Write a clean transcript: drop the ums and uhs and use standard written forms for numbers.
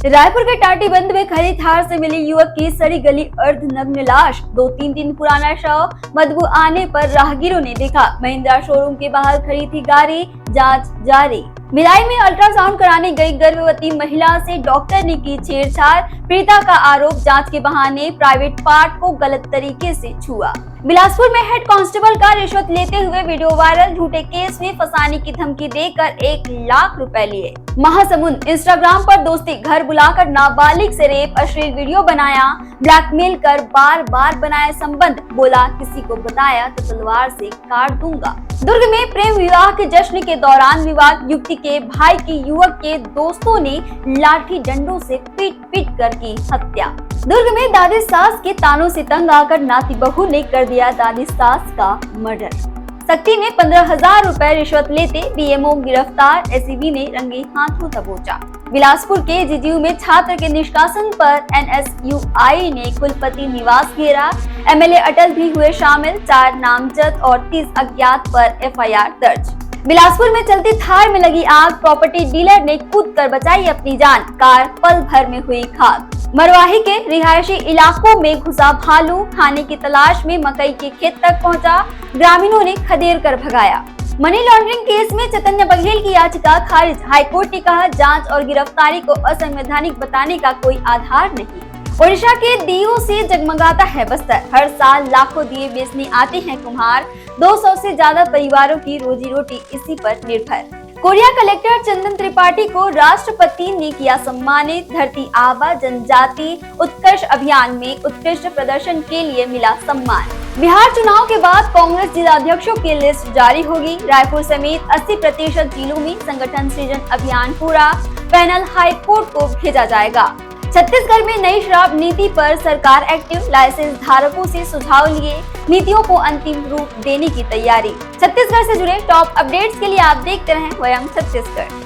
रायपुर के टाटीबंध में खड़ी थार से मिली युवक की सड़ी गली अर्धनग्न लाश। 2-3 दिन पुराना शव, बदबू आने पर राहगीरों ने देखा। महिंद्रा शोरूम के बाहर खड़ी थी गाड़ी, जांच जारी। भिलाई में अल्ट्रासाउंड कराने गई गर्भवती महिला से डॉक्टर ने की छेड़छाड़। पीड़िता का आरोप, जांच के बहाने प्राइवेट पार्ट को गलत तरीके से छुआ। बिलासपुर में हेड कांस्टेबल का रिश्वत लेते हुए वीडियो वायरल। झूठे केस में फंसाने की धमकी देकर 1 लाख रुपए लिए। महासमुंद, इंस्टाग्राम पर दोस्ती, घर बुलाकर नाबालिग से रेप, अश्लील वीडियो बनाया, ब्लैकमेल कर बार बार बनाया संबंध। बोला किसी को बताया तो तलवार से काट दूंगा। दुर्ग में प्रेम विवाह के जश्न के दौरान विवाद, युवती के भाई की युवक के दोस्तों ने लाठी डंडों से पीट कर की हत्या। दुर्ग में दादी सास के तानों से तंग आकर नाती बहू ने कर दिया दादी सास का मर्डर। सक्ती में 15,000 रुपए रिश्वत लेते बीएमओ गिरफ्तार, एसीबी ने रंगे हाथों दबोचा। बिलासपुर के जीजीयू में छात्र के निष्कासन पर एनएसयूआई ने कुलपति निवास घेरा। एमएलए अटल भी हुए शामिल। 4 नामजद और 30 अज्ञात पर एफआईआर दर्ज। बिलासपुर में चलती थार में लगी आग, प्रॉपर्टी डीलर ने कूद कर बचाई अपनी जान। कार पल भर में हुई खाक। मरवाही के रिहायशी इलाकों में घुसा भालू, खाने की तलाश में मकई के खेत तक पहुंचा। ग्रामीणों ने खदेड़ कर भगाया। मनी लॉन्ड्रिंग केस में चैतन्य बघेल की याचिका खारिज। हाईकोर्ट ने कहा, जांच और गिरफ्तारी को असंवैधानिक बताने का कोई आधार नहीं। ओडिशा के दीयों से जगमगाता है बस्तर। हर साल लाखों दिए बेचने आते हैं कुम्हार। 200 से ज्यादा परिवारों की रोजी रोटी इसी पर निर्भर। कोरिया कलेक्टर चंदन त्रिपाठी को राष्ट्रपति ने किया सम्मानित। धरती आबा जनजाति उत्कर्ष अभियान में उत्कृष्ट प्रदर्शन के लिए मिला सम्मान। बिहार चुनाव के बाद कांग्रेस जिलाध्यक्षों की लिस्ट जारी होगी। रायपुर समेत 80% जिलों में संगठन सृजन अभियान पूरा। पैनल हाई कोर्ट को भेजा जाएगा। छत्तीसगढ़ में नई शराब नीति पर सरकार एक्टिव। लाइसेंस धारकों से सुझाव लिए नीतियों को अंतिम रूप देने की तैयारी। छत्तीसगढ़ से जुड़े टॉप अपडेट्स के लिए आप देखते रहें वयम छत्तीसगढ़।